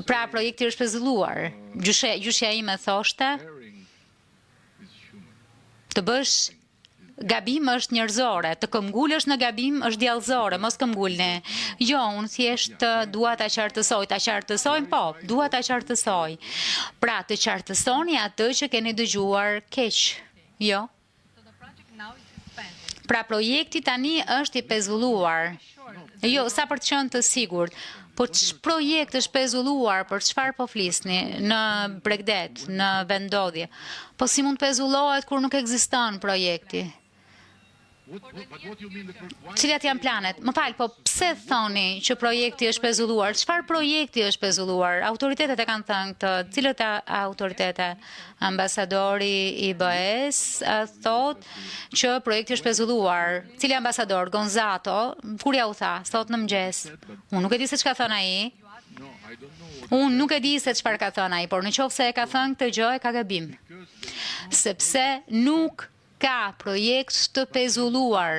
Pra projekti është pezulluar. Gjyshja ime thoshte, të bësh gabim është njerëzore, të këmbgulësh në gabim është djallëzore, mos këmbgulni. Jo, unë thjesht dua ta qartësoj, po, dua ta qartësoj. Pra, të qartësoni atë që keni dëgjuar keq. Jo. Pra, projekti tani është i pezulluar. Jo, sa për të qenë të sigurt. Po që projekt është pezulluar, për çfarë po flisni, në Bregdet, në vendodhje? Po si mund pezullohet kur nuk ekziston projekti? Cilat janë planet? Më falë, po pse thoni që projekti është pezulluar? Çfarë projekti është pezulluar? Autoritetet e kanë thënë këtë, cilët autoritete? Ambasadori i BE-s thot që projekti është pezulluar. Cili ambasador? Gonzato? Kur ja u tha? Sot në mëngjes. Unë nuk e di se çka thon ai. Unë nuk e di se çfarë ka thënë ai, por nëse e ka thënë këtë gjë e ka gabim. Sepse nuk ka projekt të pezulluar.